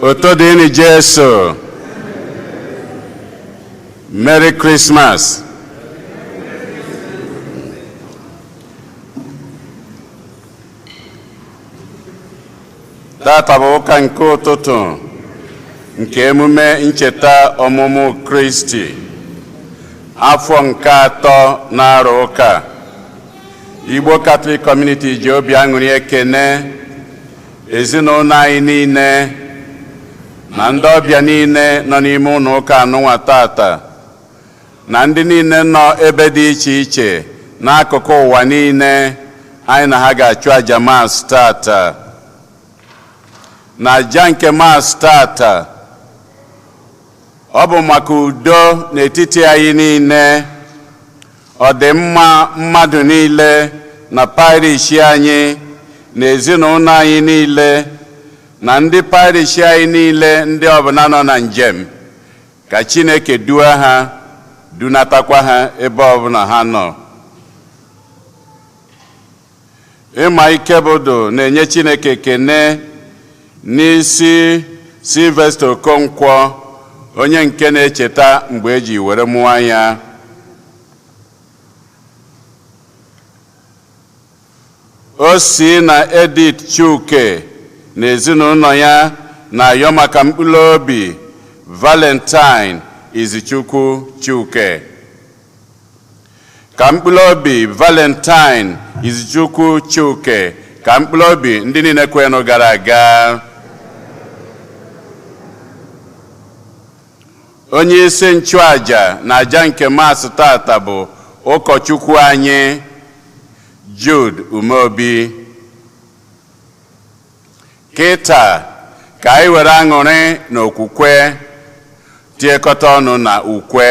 Otodini Jesu. Merry Christmas. Tata bụ ụka nke ụtụtụ nke emume ncheta ọmụmụ Kristi afọ nke atọ n'arọ ụka. Igbo Catholic Community ji obi aṅụrị ekene ezinụlọ anyị niile na ndị ọbịa niile nọ n'ime ụlọ ụka anụnwa tata na ndị niile nọ ebe dị iche iche n'akụkụ ụwa niile anyị na ha ga-achụ aja Mass tata. Na aja nke Mass tata ọ bụ maka udo n'etiti anyị niile, ọdịmma mmadụ niile na parish anyị na ezinụlọ anyị niile na ndị parish anyị niile ndị ọbụla nọ na njem, ka Chineke duo ha dunatakwa ha ebe ọbụla ha nọ. Ịma ike bodo na-enye Chineke ekene n'isi Sylvester Okonkwo, onye nke na-echeta mgbe eji were mụọ ya. O si na Edith Chuke na ezinụlọ ya na-ayọ maka mkpụrụ obi Valentine Izichukwu Chuke. Ka mkpụrụ obi Valentine Izichukwu Chuke, ka mkpụrụ obi ndị niile kwenụ gara aga. Onye isi nchụaja na aja nke Mass tata bụ ụkọchukwu anyị Jude Umeobi. Kịta ka anyị were aṅụrị na okwukwe tiekọta ọnụ na ukwe.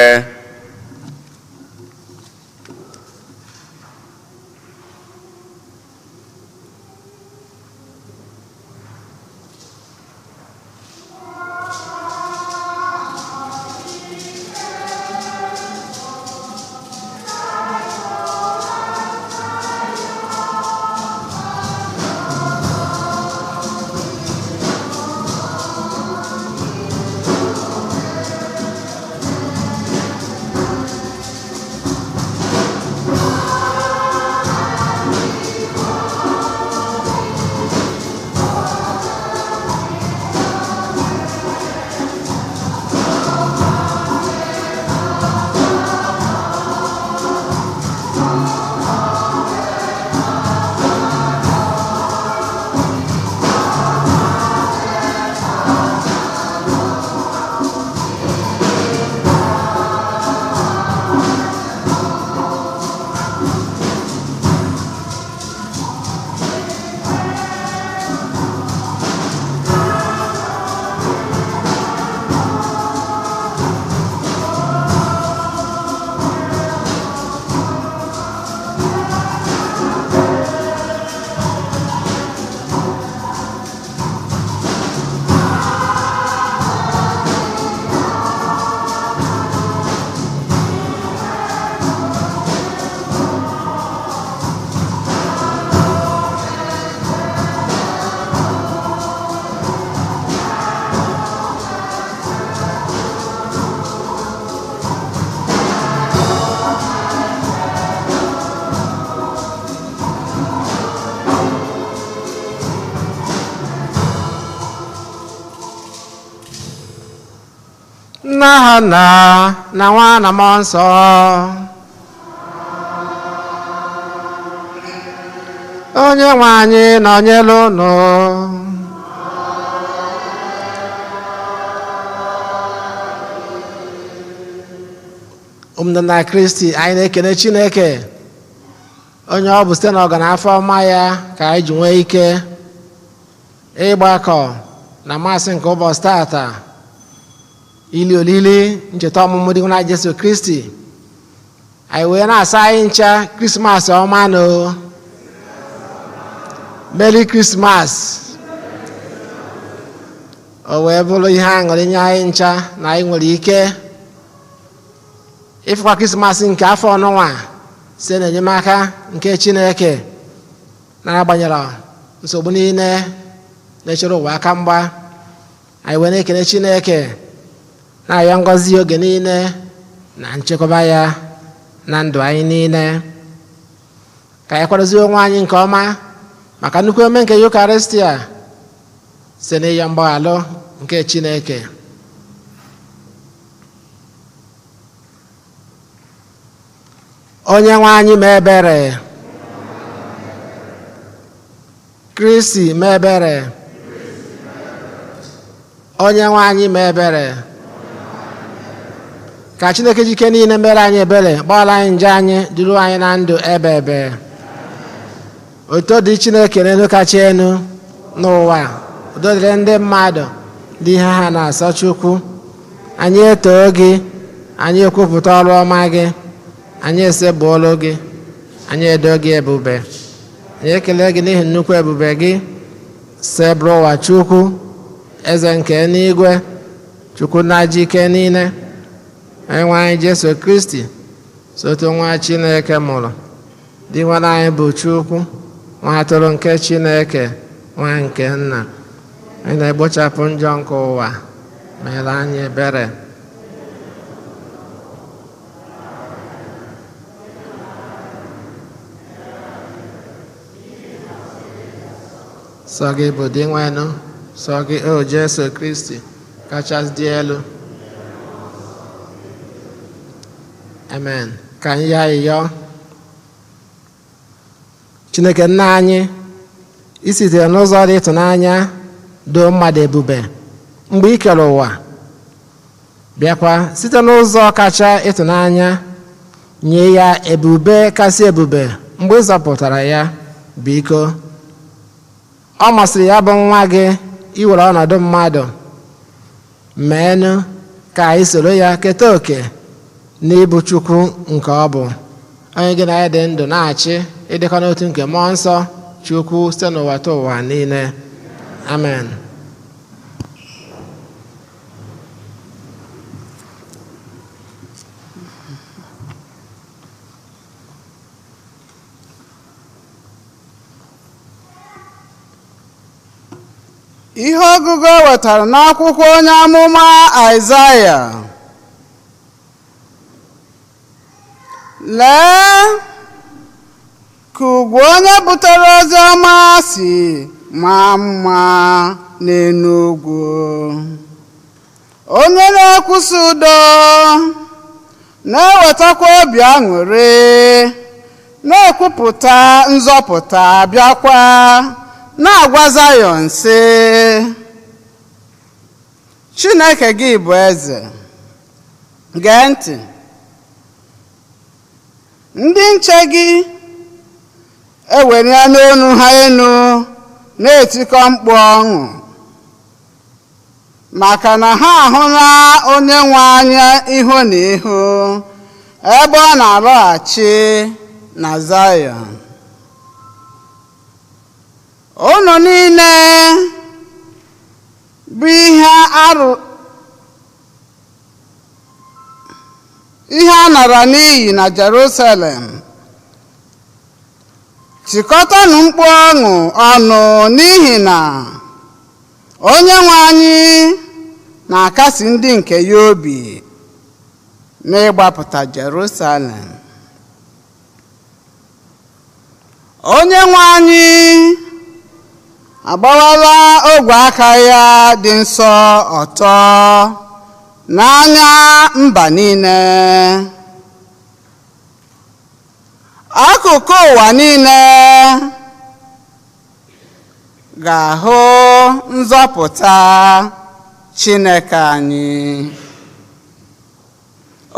N'aha Nna na Nwa na Mmụọ Nsọ. Onye nwe anyị nọnyere unu. Ụmụnne na Kristi, anyị na-ekene Chineke onye ọ bụ site n'ọganafọ ọma ya ka anyị ji nwee ike ịgbakọ na Mass nke ụbọchị tata, ili olili ncheta ọmụmụ dị na Jesu Kristi. Anyị wee na-asa anyị ncha Krismas ọma no. Merry Christmas. O wee bụrụ ihe aṅụrị nye anyị ncha na anyị nwere ike ịfụkwa Krismas nke afọ ọnụnwa site n'enyemaka nke Chineke na-agbanyere nsogbu niile na-echere ụwa aka mgba. anyị wee na-ekele Chineke na-arịọ ngọzi oge niile na nchekwaba ya na ndụ anyị niile. Ka anyị kwadozie onwe anyị nke ọma maka nnukwu eme nke Yukaristia site n'ịyọ mgbaghalụ nke Chineke. Onye nwe anyị mee ebere. Kristi mee ebere. Onye nwe anyị mee ebere. Ka Chineke jike niile mere anyị ebere, gbaghara anyị njọ anyị, duru anyị na ndụ ebe ebe. Otuto dị Chineke n'elu kacha elu n'ụwa, udo dịrị ndị mmadụ dị ihe ha na-asọ Chukwu. Anyị etoo gị, anyị ekwupụta ọrụ ọma gị, anyị esebụọlụ gị, anyị edo gị ebube. Anyị ekele gị n'ihi nnukwu ebube gị, sebụrụ ụwa Chukwu, eze nke n'igwe, Chukwu na-ajị ike niile. Onyenwe anyị Jesu Kristi, sotu nwa Chineke mụrụ, dị nwa anyị bụ Chukwu, nwa atụrụ nke Chineke, nwa nke nna. Anyị na-egbochapụ njọ nke ụwa, mere anyị ebere. Sọ gị bụ dị nwenụ, sọ gị o Jesu Kristi kachasị dị elu. Amen. Ka anyị ya ịyọ. Chineke nna anyị, i sitere n'ụzọ dị ịtụnanya doo mmadụ ebube mgbe i kere ụwa, bịakwa site n'ụzọ kacha ịtụnanya nye ya ebube kasị ebube mgbe ị zọpụtara ya. Biko, ọ masịrị ya bụ nwa gị iwere ọnọdụ mmadụ, meenụ ka anyị soro ya keta oke n'ịbụ Chukwu nke ọ bụ, onye gị na ya dị ndụ na-achị ịdịkọ n'otu nke mmụọ nsọ Chukwu site n'ụwa ta ụwa niile. Amen. Ihe ọgụgụ o wetara n'akwụkwọ onye amụma Aịzaya. Lee ka ugwu onye butere ozi ọma si maa mma n'elu ugwu, onye na-ekwusa udo, na-ewetakwa obi aṅụrị, na-ekwupụta nzọpụta, bịakwa na-agwa Zayọn sị, Chineke gị bụ eze. Gee ntị, ndị nche gị ewere ya n'onu ha enu, na-etikọ mkpu ọṅụ, maka na ha ahụla onye nwe anyị ihu na ihu ebe ọ na-alọghachi na Zayọn. Unu niile bụ ihe a nara n'iyi na Jerusalem, chịkọtanụ mkpu ọṅụ ọnụ, n'ihi na onye nwe anyị na-akasi ndị nke ya obi n'ịgbapụta Jerusalem. Onye nwe anyị agbawala ogwe aka ya dị nsọ ọtọ n'anya mba niile. Akụkụ ụwa niile ga-ahụ nzọpụta Chineke anyị.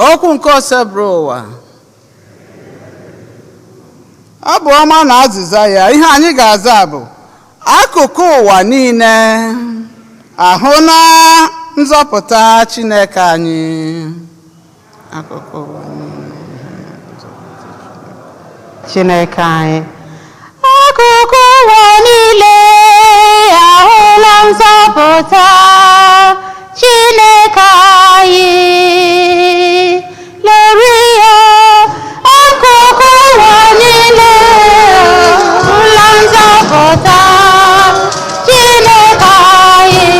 Okwu nke osebụrụ ụwa. Ọ bụ ọma na azịza ya. Ihe anyị ga-aza bụ akụkụ ụwa niile ahụ na nzọpụta Chineke anyị. Akụkụ ụwa niile Chineke anyị. Akụkụ ụwa niile ahụla nzọpụta Chineke anyị. Lere ya, akụkụ ụwa niile ahụla nzọpụta Chineke anyị.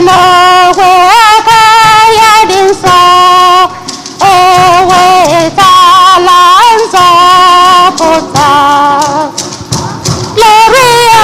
n'ogwe aka ya dị nsọ, o wetala nzọpụta. Gloria,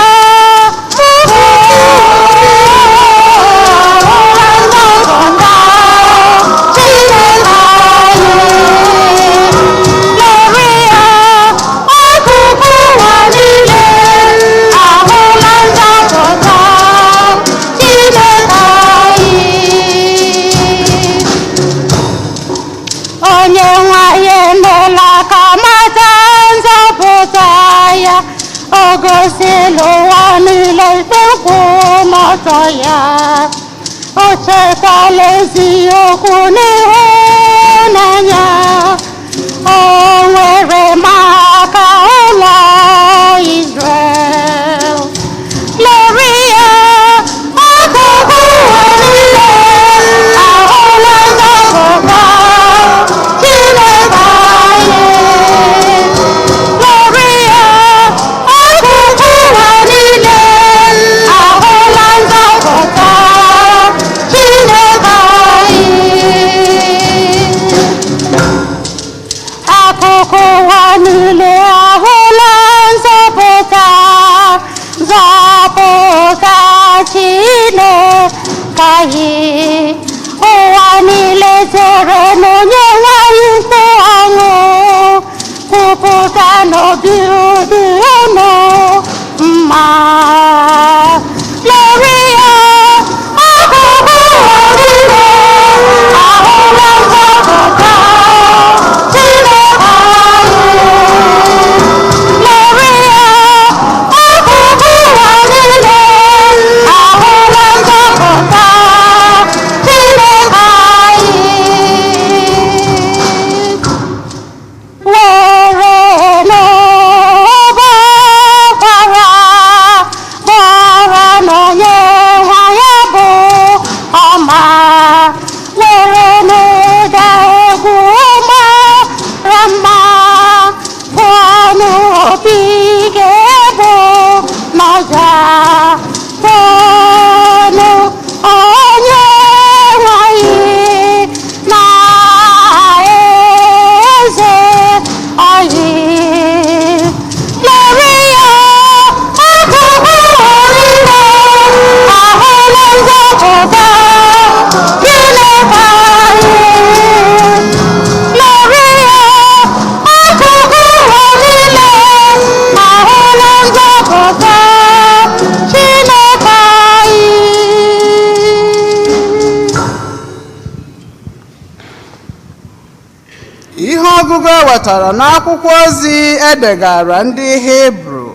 onye nwanyị emela ka mata nzọpụta ya, o gosila ụwa niile ikpe n'ọtọ ya, o chetala eziokwu n'ịhụnanya, o nwere maka ụlọ Izrel. Gloria, akụkụ ụwa niile ahụla nzọpụta Chineke anyị. Gloria, akụkụ ụwa niile ahụla nzọpụta Chineke anyị. Akụkụ ụwa niile ahụla nzọpụta, nzọpụta Chineke anyị. Ụwa niile chere n'onye nwanyị mkpu ọṅụ, kwupụta n'obi ụdị unu mma. Gloria, akụkụ ụwa niile ahụla nzọpụta Chineke anyị. Gloria, akụkụ ụwa niile ahụla nzọpụta Chineke anyị. Were n'ọgbaaghara gbara n'onye nwa ya bụ ọma, were n'ụda egwu mara mma, gụọ n'obi ga-ebu n'ọja, tonu onye nwanyị na eze anyị. Gloria, akụkụ ụwa niile ahụla nzọpụta Chineke anyị. Gloria, akụkụ ụwa niile ahụla nzọpụta Chineke anyị. Ihe ọgụgụ e wetara n'akwụkwọ ozi edegara ndị Hibru.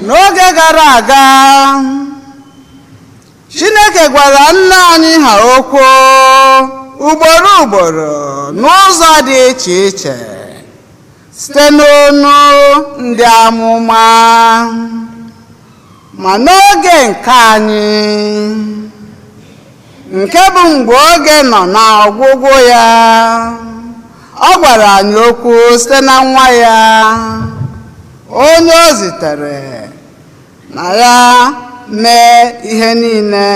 N'oge gara aga, Chineke gwara nna anyị ha okwu ugboro ugboro n'ụzọ dị iche iche site n'ọnụ ndị amụma. Ma n'oge nke anyị, nke bụ mgbe oge nọ n'ọgwụgwụ ya, ọ gwara anyị okwu site na nwa ya, onye o zitere na ya mee ihe niile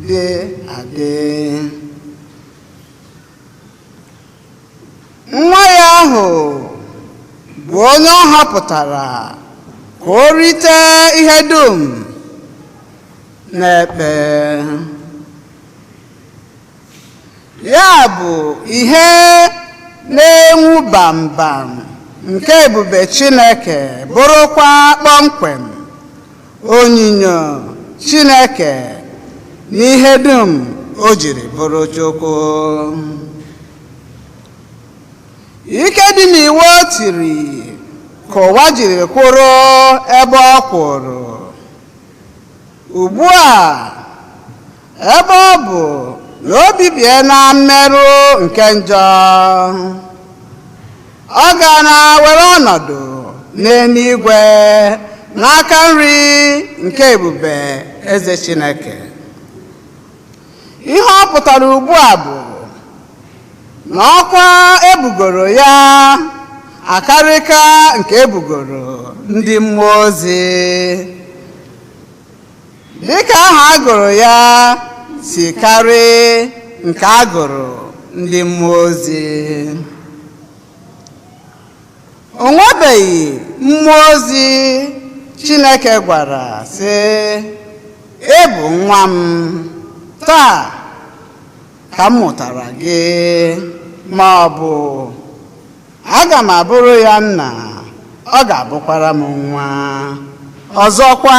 dị adị. Nwa ya ahụ bụ onye ọ họpụtara ka o rite ihe dum n'ekpe. Ya bụ ihe na-enwu bambam nke ebube Chineke, bụrụkwa kpọmkwem onyinyo Chineke n'ihe dum o jiri bụrụ Chukwu. Ike dị n'iwu o tiri ka ụwa jiri kwụrụ ebe ọ kwụrụ. Ugbu a, ebe ọ bụ na o bibie na mmerụ nke njọ, ọ ga na-were ọnọdụ n'eluigwe n'aka nri nke ebube eze Chineke. Ihe ọ pụtara ugbu a bụ na ọkwa ebugoro ya akarịka nke ebugoro ndị mmụọ ozi. dịka aha a gụrụ ya si karị nke a gụrụ ndị mmụọ ozi. O nwebeghị mmụọ ozi Chineke gwara sị, ị bụ nwa m, taa ka m mụtara gị, ma ọ bụ aga m abụrụ ya nna, ọ ga-abụkwara m nwa. Ọzọkwa,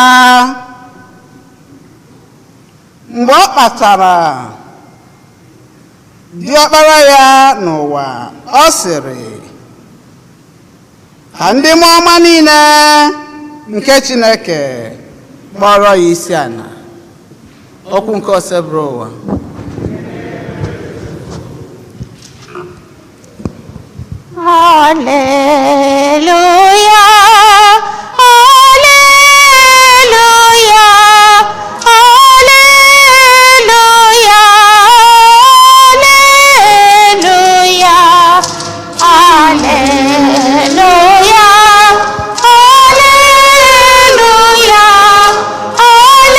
mgbe ọ kpatara diọkpara ya n'ụwa, ọ sịrị ka ndị mmụọ ọma niile nke Chineke kpọrọ ya isi ala. Okwu nke Osebere ụwa. Hallelujah, hallelujah, hallelujah, hallelujah, hallelujah, hallelujah,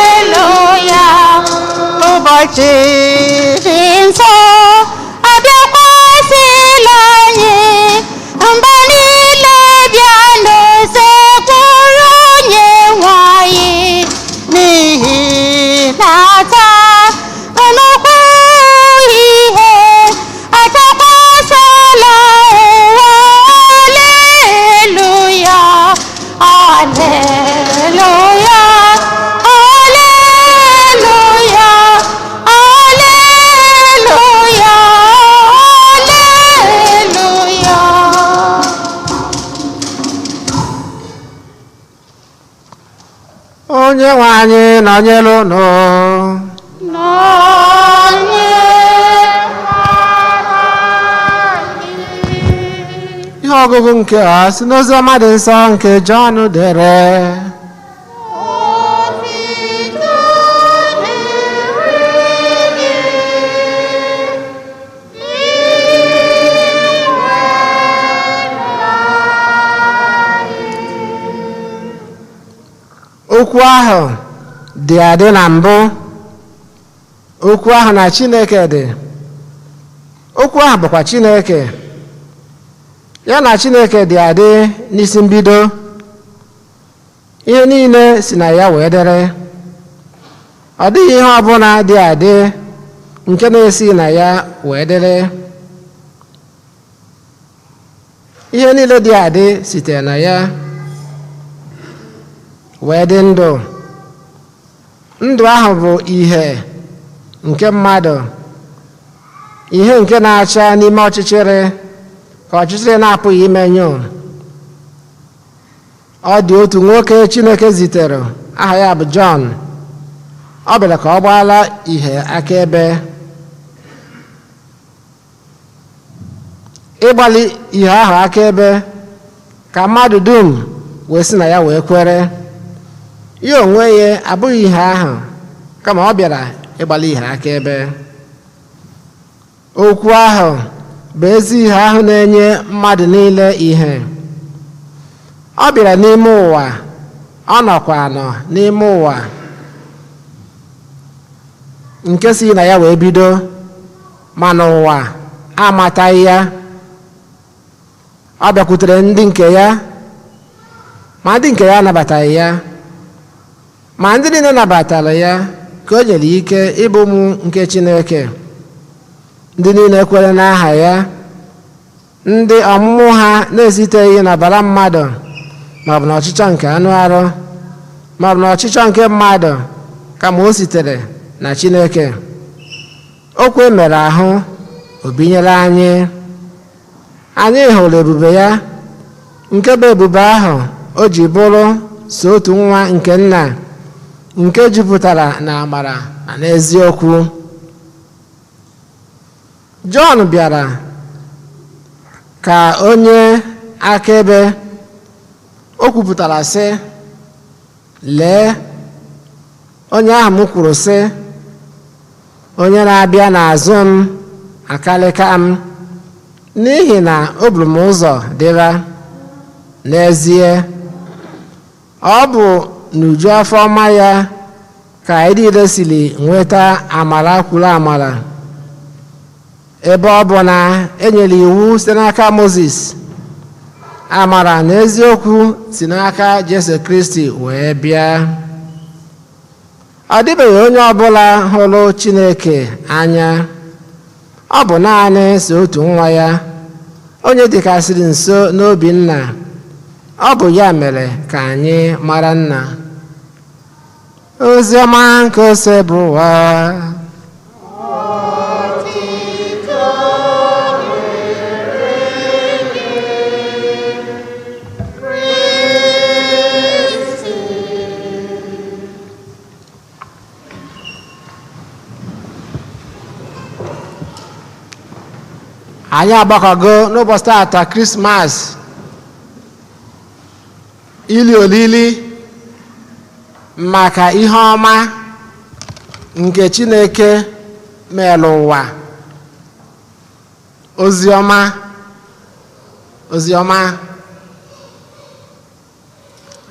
hallelujah. Ụbọchị dị nsọ abịakwasịla anyị, mba niile bịa n'usekpuru Onyenwe anyị, n'ihi na taa nnukwu ihe adakwasịla ụwa. Haleluya, haleluya, haleluya, haleluya, haleluya. Onyenwe anyị nọnyere unu. Ihe ọgụgụ nke a si n'oziọma dị nsọ nke Jọn dere. Okwu ahụ dị adị na mbụ. Okwu ahụ na Chineke dị. Okwu ahụ bụkwa Chineke. Ya na Chineke dị adị n'isi mbido. Ihe niile si na ya wee dere. Ọ dịghị ihe ọbụla dị adị nke na-esi na ya wee dere. Ihe niile dị adị sitere na ya wee dị ndụ. Ndụ ahụ bụ ihe nke mmadụ, ihe nke na-acha n'ime ọchịchịrị ka ọchịchịrị na-apụghị imenyụ. Ọ dị otu nwoke Chineke zitere, aha ya bụ Jọn. Ọ bịara ka ọ gbaala ihe akaebe. Ịgbalị ihe ahụ akaebe ka mmadụ dum wee si na ya wee kwere. Ya onwe ya abụghị ihe ahụ, kama ọ bịara ịgbalị ihe akaebe. Okwu ahụ bụ ezi ihe ahụ na-enye mmadụ niile ihe. Ọ bịara n'ime ụwa, ọ nọkwa n'ime ụwa, nke si na ya wee bido, mana ụwa amataghị ya. Ọ bịakwutere ndị nke ya, ma ndị nke ya anabataghị ya. Ma ndị niile nabatara ya ka o nyere ike ịbụ ụmụ nke Chineke, ndị niile kwere n'aha ya, ndị ọmụmụ ha na-esiteghị n'ọbara mmadụ, maọbụ n'ọchịchọ nke anụ arụ, maọbụ n'ọchịchọ nke mmadụ, kama o sitere na Chineke. Okwu e mere ahụ, o binyere anyị. Anyị hụrụ ebube ya, nke bụ ebube ahụ o ji bụrụ so otu nwa nke nna, nke jupụtara na amara na n'eziokwu. Jọn bịara ka onye akaebe. O kwupụtara sị, lee, onye ahụ m kwuru sị, onye na-abịa n'azụ m akalịka m, n'ihi na o buru m ụzọ dịra. N'ezie, ọ bụ n'uju afọ ọma ya ka anyị niile siri nweta amara kwuru amara, ebe ọ bụ na enyere iwu site n'aka Moses, amara na eziokwu si n'aka Jesu Kristi wee bịa. Ọ dịbeghị onye ọbụla hụrụ Chineke anya, ọ bụ naanị so otu nwa ya, onye dịkasịrị nso n'obi Nna. Ọ bụ ya mere ka anyị mara Nna. Ozi ọma nke ose bụ ụwa. Anyị agbakọgo n'ụbọchị taata Krismas, ili olili maka ihe ọma nke Chineke mere ụwa. Ozi ọma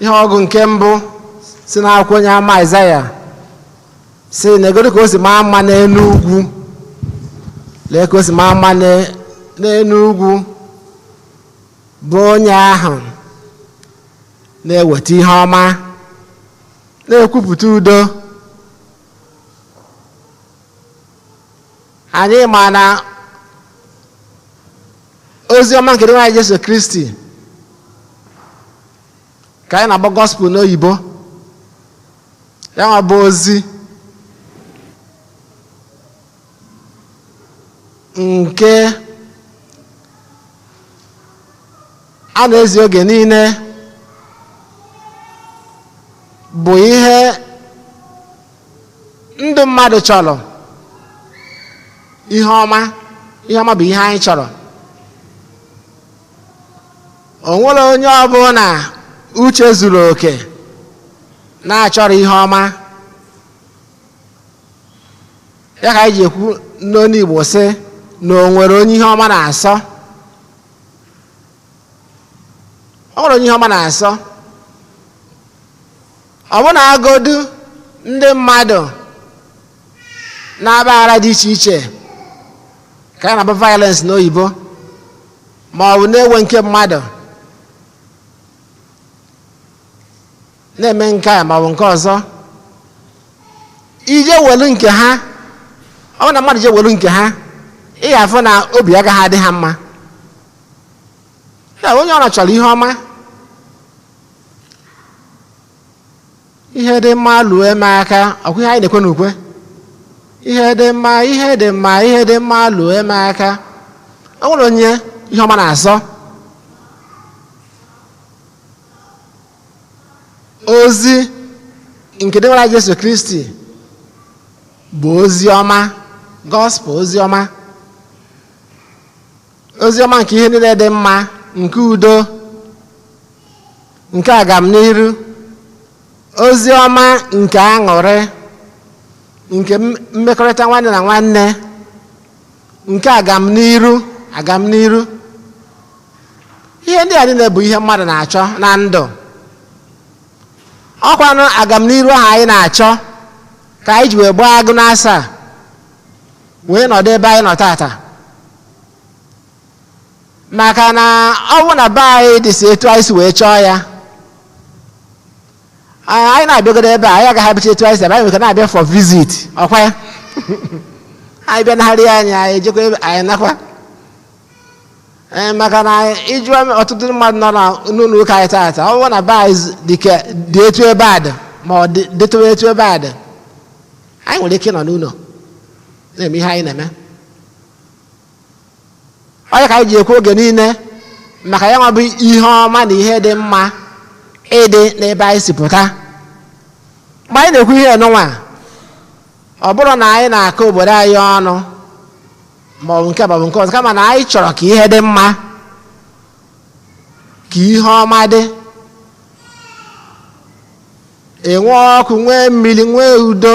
ihe ọgụ nke mbụ si n'akwụkwọ onye ama Aịzaya si na-egodo ka o si maa mma n'elu ugwu. Lee ka o si maa mma n'elu ugwu bụ onye ahụ na-eweta ihe ọma, na-ekwupụta udo. Anyị ma na ozi ọma nke nwaanyị Jesu Kristi ka anyị na-agba gospel n'oyibo, ya nwa bụ ozi nke a na-ezi oge niile, bụ ihe ndụ mmadụ chọrọ. Ihe ọma bụ ihe anyị chọrọ. O nwere onye ọbụla uche zuru oke na-achọrọ ihe ọma. Ya ka anyị ji ekwu n'onu Igbo sị na o nwere onye ihe ọma na-asọ. O nwere onye ihe ọma na-asọ. Ọ bụ na agodu ndị mmadụ na-agbara dị iche iche ka a na-akpọ violence n'oyibo, ma ọ bụ na-ewe nke mmadụ na-eme nke a ma ọ bụ nke ọzọ, ije welu nke ha. Ọ bụ na mmadụ je welu nke ha, ị ga-afụ na obi agaghị adị ha mma. Ya onye ọrụ chọrọ ihe ọma. Ihe dị mma lụọ eme aka, ọkwa ihe anyị na-ekwe n'ukwe. Ihe dị mma, ihe dị mma, ihe dị mma lụọ eme aka. Ọ nwere onye ihe ọma na-asọ. Ozi nke dị nwere Jesu Kristi bụ ozi ọma, gospel, ozi ọma. Ozi ọma nke ihe niile dị mma, nke udo, nke agamniru. Ozi ọma nke aṅụrị, nke mmekọrịta nwanne na nwanne, nke agamniru. Ihe ndị a niile bụ ihe mmadụ na-achọ na ndụ. Ọkwanụ agamniru ahụ anyị na-achọ ka anyị ji wee gbaa agụ n'asa wee nọdụ ebe anyị nọ tata. Maka na ọ bụ na be anyị dị si etu anyị si wee chọọ ya, anyị na-abịagodo ebe a, anyị agaghị abịacha etu anyị si abịa, anyị nwere na-abịa for visit, ọkwa ya. Anyị bịa nagharị anya, anyị ejekwa ebe anyị nakwa. Maka na ịjụọ ọtụtụ mmadụ nọ n'ụlọ ụka anyị tata, ọ bụrụ na be anyị dị etu ebe a dị, ma ọ dịtụrụ etu ebe a dị, anyị nwere ike nọ n'ụlọ na-eme ihe anyị na-eme. Onye ka anyị ji ekwu oge niile maka ya nwa bụ ihe ọma na ihe dị mma ịdị n'ebe anyị si pụta. Mgbe anyị na-ekwu ihe n'ụwa, ọ bụrụ na anyị na-akọ obodo anyị ọnụ ma ọ bụ nke bụ nke ọzọ, kama na anyị chọrọ ka ihe dị mma, ka ihe ọma dị, enwe ọkụ, nwee mmiri, nwee udo,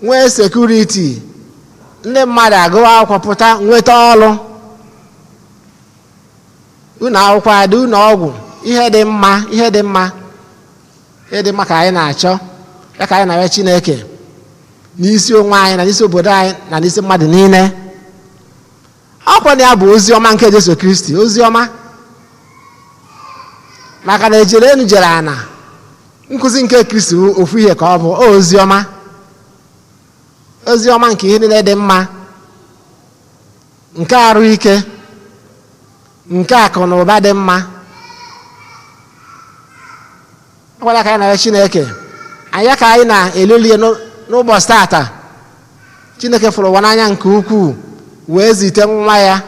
nwee sekuriti, ndị mmadụ agụwa akwụkwọ, pụta nweta ọrụ, ụlọ akwụkwọ adị, ụlọ ọgwụ, ihe dị mma. ịdị mma ka anyị na-achọ ya ka anyị na-arịọ Chineke n'isi onwe anyị na n'isi obodo anyị na n'isi mmadụ niile. Ọkwa na ya bụ ozi ọma nke Jesu Kristi, ozi ọma maka na ejere enu jere ana. Nkụzi nke Kristi ofu ihe ka ọ bụ ozi ọma, ozi ọma nke ihe niile dị mma, nke arụ ike, nke akụ na ụba dị mma. Ọkwara ka anyị na Chineke anya ka anyị na-eluli n'ụbọchị tata. Chineke fụrụ ụwa n'anya nke ukwuu wee zite nwa ya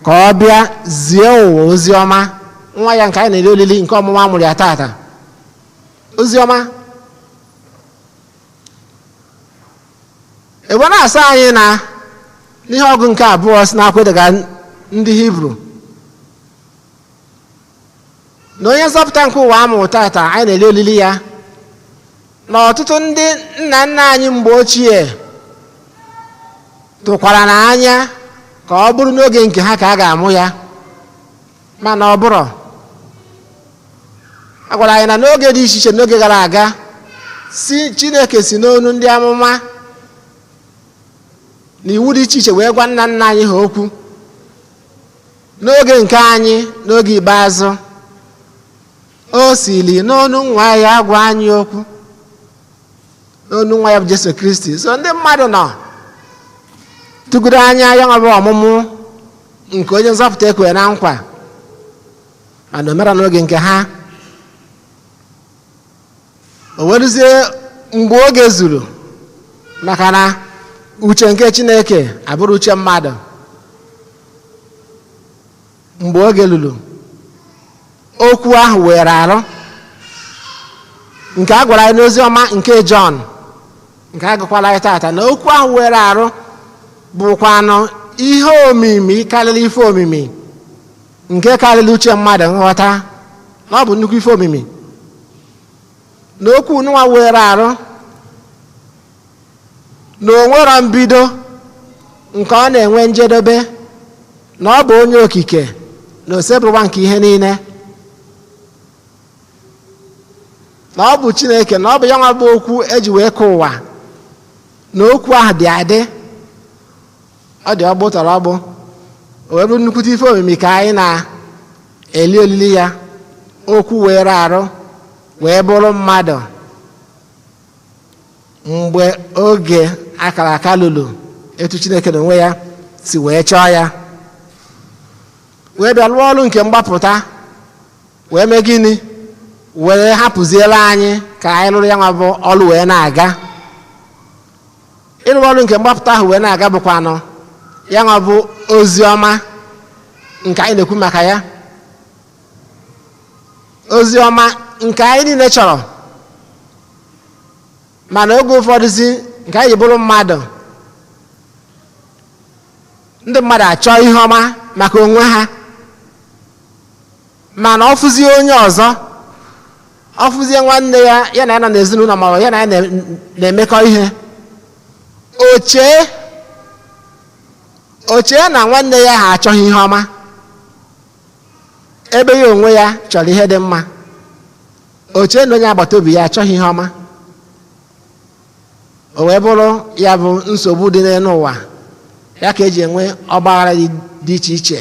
ka ọ bịa zie ụwa ozi ọma. Nwa ya nke anyị na-eli olili nke ọmụmụ amụrụ ya tata, ozi ọma. Ebe na-asa anyị na n'ihe ọgụ nke abụọ si n'akwụkwọ edega ndị Hibru na onye nzọpụta nke ụwa amụrụ tata anyị na-eli olili ya, na ọtụtụ ndị nna nna anyị mgbe ochie tụkwara n'anya ka ọ bụrụ n'oge nke ha ka a ga-amụ ya, mana ọ bụrụ. A gwara anyị na n'oge dị iche iche n'oge gara aga si Chineke si n'onu ndị amụma na iwu dị iche iche wee gwa nna nna anyị ha okwu. N'oge nke anyị, n'oge ikpeazụ, o sili n'onu nwa ya gwa anyị okwu, n'onu nwa ya bụ Jesu Kristi. So ndị mmadụ nọ tụgoro anya ya nwa bụ ọmụmụ nke onye nzọpụta ekwere na nkwa, mana o mere n'oge nke ha. O weruzie mgbe oge zuru maka na uche nke Chineke abụrụ uche mmadụ. Mgbe oge lulu, okwu ahụ were arụ nke a gwara anyị n'ozi ọma nke Jọn nke a gụkwala anyị tata, na okwu ahụ were arụ bụkwanụ ihe omimi karịrị ife omimi nke karịrị uche mmadụ nghọta, na ọ bụ nnukwu ife omimi. Na okwu nwa were arụ na o nwero mbido nke ọ na-enwe njedebe, na ọ bụ onye okike na osebụrụwa nke ihe niile, na ọ bụ Chineke, na ọ bụ ya nwa bụ okwu eji wee kee ụwa, na okwu ahụ dị adị, ọ dị ọgbụ tọrọ ọgbụ. O wee bụrụ nnukwute ife omimi ka anyị na-eli olili ya. Okwu were arụ wee bụrụ mmadụ mgbe oge akara aka lulu etu Chineke n'onwe ya si wee chọọ ya, wee bịa lụọ ọrụ nke mgbapụta, wee mee gịnị, wee hapụziela anyị ka anyị lụrụ ya nwa bụ ọrụ wee na-aga. Ịrụ ọrụ nke mgbapụta ahụ wee na-aga bụkwanụ ya nwa bụ ozi ọma nke anyị na-ekwu maka ya, ozi ọma nke anyị niile chọrọ, mana oge ụfọdụzi nke anyị bụrụ mmadụ, ndị mmadụ achọ ihe ọma maka onwe ha, mana ọ fụzie onye ọzọ, ọ fụzie nwanne ya, ya na ya nọ n'ezinụlọ ma ya na ya na-emekọ ihe, o chee na nwanne ya ha achọghị ihe ọma ebe ya onwe ya chọrọ ihe dị mma. O chee na onye agbata obi ya achọghị ihe ọma. O wee bụrụ ya bụ nsogbu dị n'elu ụwa, ya ka eji enwe ọgbaghara dị iche iche.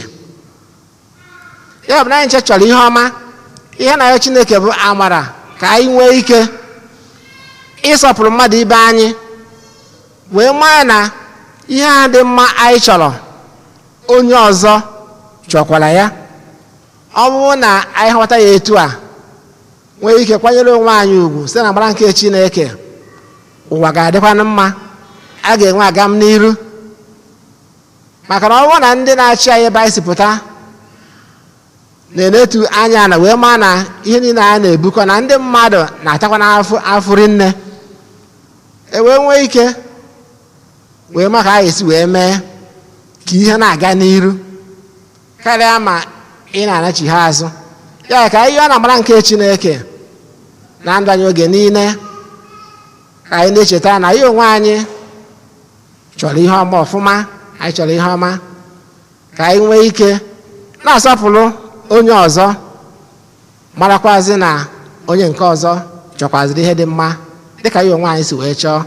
Ya bụ na anyị nche chọrọ ihe ọma, ihe na-arịọ Chineke bụ amara ka anyị nwee ike ịsọpụrụ mmadụ ibe anyị, wee maa na ihe a dị mma anyị chọrọ onye ọzọ chọkwara ya. Ọ bụrụ na anyị ghọta ya etu a, nwee ike kwanyere onwe anyị ugwu site na mgbara nke Chineke, ụwa ga-adịkwanụ mma, a ga-enwe agam n'iru. Maka na ọ bụrụ na ndị na-achị anyị ebe anyị si pụta na-enetu anya na wee maa na ihe niile anyị na-ebukọ na ndị mmadụ na-atakwa n'afụri nne, wee nwee ike wee ma ka anyị esi wee mee ka ihe na-aga n'iru karịa ma ị na-anachi ha azụ. Ya ka ihe ọ na-amara nke Chineke na ndụ anyị oge niile, ka anyị na-echeta na ya onwe anyị chọrọ ihe ọma ọfụma, anyị chọrọ ihe ọma, ka anyị nwee ike na-asọpụrụ onye ọzọ, marakwazi na onye nke ọzọ chọkwaziri ihe dị mma dịka ya onwe anyị si wee chọọ.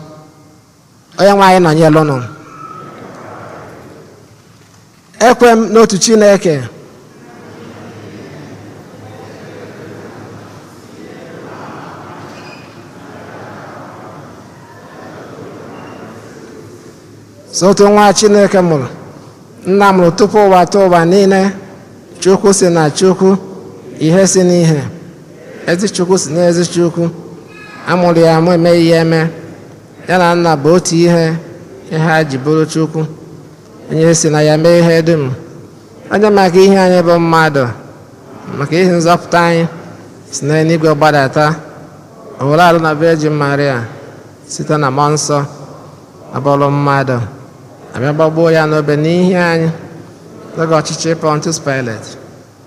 Onye nwe anyị nọnyere unu. Ekwe m n'otu Chineke, so otu nwa Chineke mụrụ, nna mụrụ tupu ụwa tụọ ụwa niile. Chukwu si na Chukwu, ihe si n'ihe, ezi Chukwu si n'ezi Chukwu. Amụrụ ya amụ, eme ihe eme. Ya na nna bụ otu ihe, ihe ha ji bụrụ Chukwu. Onye si na ya mee ihe dum. Onye maka ihe anyị bụ mmadụ, maka ihe nzọpụta anyị si n'eluigwe gbadata, o were alụ na Virgin Maria site na mmụọ nsọ abụrụ mmadụ, abịa gbagbuo ya n'obe n'ihi anyị n'oge ọchịchị Pontius Pilate.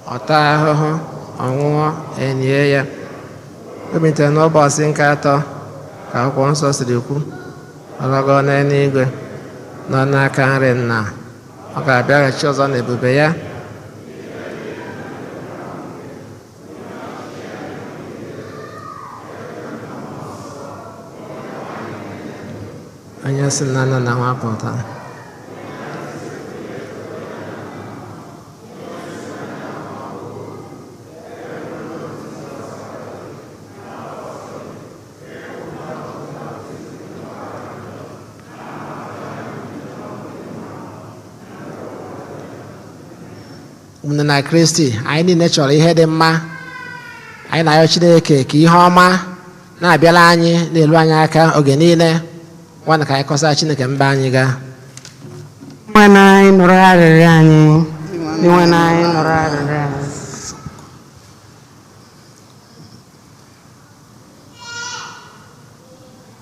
Ọ taa ahụhụ, ọ nwụọ, enye ya. O bilitere n'ụbọchị nke atọ ka akwụkwọ nsọ siri kwu. Ọ lọgọ n'eluigwe, nọ n'aka nri Nna. Ọ ga-abịaghachi ọzọ n'ebube ya. Onye si na Nna na Nwa pụta. Ụmụnne na Kristi, anyị niile chọrọ ihe dị mma. Anyị na-arịọ Chineke ka ihe ọma na-abịala anyị n'elu anyị aka oge niile. Nwanne ka anyị kọsara Chineke mba anyị gaa. Nwe na anyị nụrụ arịrịọ anyị. Nwe na anyị nụrụ arịrịọ anyị.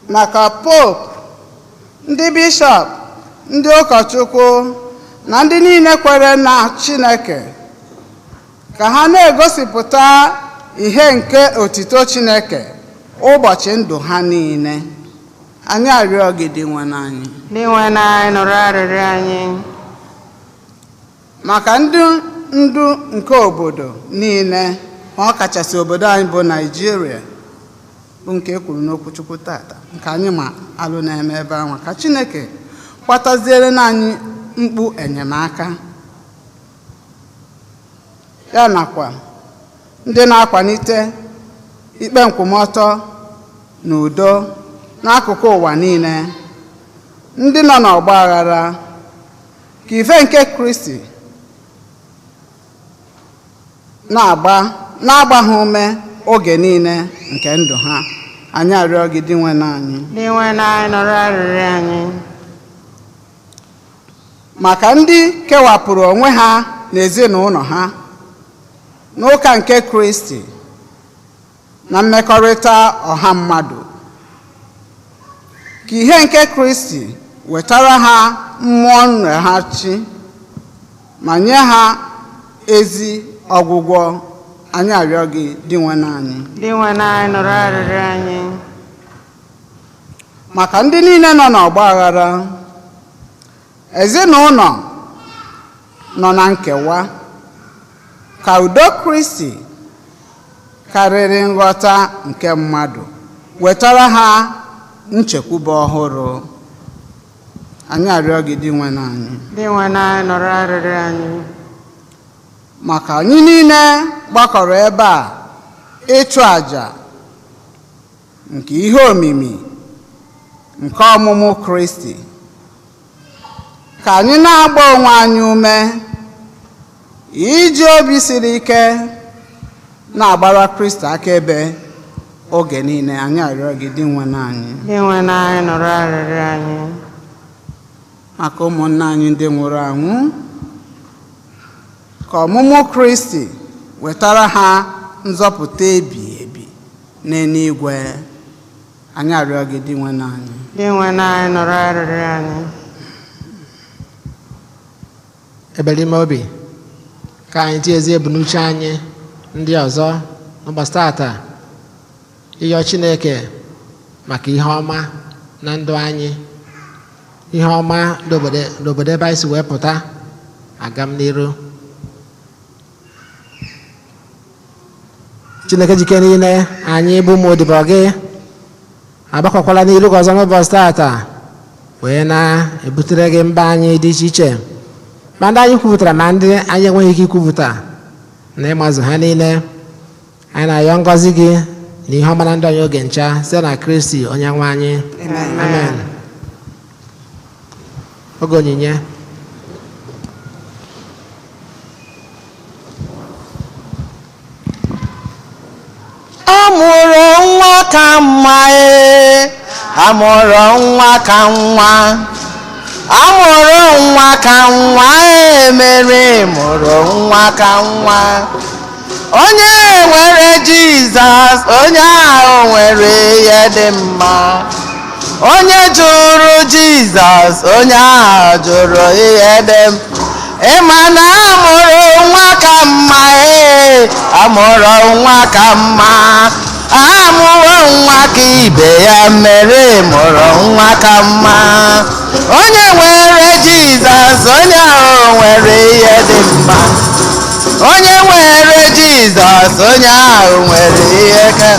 Maka Pope, ndị bishọp, ndị ụkọchukwu na ndị niile kwere na Chineke, ka ha na-egosipụta ihe nke otito Chineke ụbọchị ndụ ha niile. Anyị arịọ gị dị nwe n'anyị. Dị nwe na anyị nụrụ arịrịọ anyị. Maka ndị ndu nke obodo niile, ma ọ kachasị obodo anyị bụ Naịjirịa, bụ nke e kwuru n'okwu Chukwu tata, nke anyị ma alụ na-eme ebe ahụ, ka Chineke kwataziere anyị mkpu enyemaka. Ya nakwa ndị na-akwalite ikpe nkwụmọtọ na udo n'akụkụ ụwa niile, ndị nọ n'ọgba aghara, ka ife nke Kristi na-agba ha ume oge niile nke ndụ ha. Anyị arịọ gị dị nwe n'anyị. Dị nwe na anyị nụrụ arịrịọ anyị. Maka ndị kewapụrụ onwe ha n'ezinụlọ ha n'ụka nke Kristi na mmekọrịta ọha mmadụ, ka ihe nke Kristi wetara ha mmụọ nreghachi ma nye ha ezi ọgwụgwọ. Anyị arịọ gị dị nwe n'anyị. Dị nwe na anyị nụrụ arịrịọ anyị. Maka ndị niile nọ n'ọgba aghara, ezinụlọ nọ na nkewa, ka udo Kristi karịrị nghọta nke mmadụ wetara ha nchekwube ọhụrụ. Anyị arịọ gị dị nwe n'anyị. Dị nwe na anyị nụrụ arịrịọ anyị. Maka anyị niile gbakọrọ ebe a ịchụ àjà nke ihe omimi nke ọmụmụ Kristi, ka anyị na-agba onwe anyị ume iji obi siri ike na-agbara Kristi akaebe oge niile. Anyị arịọ gị dị nwe n'anyị. Dị nwe na anyị nụrụ arịrịọ anyị. Maka ụmụnna anyị ndị nwụrụ anwụ, ka ọmụmụ Kristi wetara ha nzọpụta ebighị ebi n'eluigwe. Anyị arịọ gị dị nwe n'anyị. Dị nwe na anyị nụrụ arịrịọ anyị. Ebere ime obi ka anyị tiezi ebumnuche anyị ndị ọzọ n'ụbọchị tata, ịyọ Chineke maka ihe ọma na ndụ anyị, ihe ọma n'obodo ebe anyị si wee pụta aga m n'iru. Chineke jike niile anyị bụ ụmụ odibo gị agbakọkwala n'ilu gị ọzọ n'ụbọchị tata wee na-ebutere gị mba anyị dị iche iche ma ndị anyị kwupụtara ma ndị anyị enweghị ike ikwupụta na ịmazụ ha niile. Anyị na-ayọ ngọzi gị na ihe ọma na ndụ anyị oge ncha site na Kristi onye nwe anyị. Amen. Oge onyinye. Amụrụ nwa ka mma amụrụ nwa ka nwa amụrụ nwa ka nwa mere mụrụ nwa ka nwa. Onye nwere Jizọs onye ahụ nwere ihe dị mma. Onye jụrụ Jizọs onye ahụ jụrụ ihe dị mma. Ịma na amụrụ nwa ka mma amụrụ nwa ka mma amụrụ nwa ka ibe ya mere mụrụ nwa ka mma. Onye nwere Jizọs onye ahụ nwere ihe dị mma. Onye nwere Jizọs onye ahụ nwere ihe ka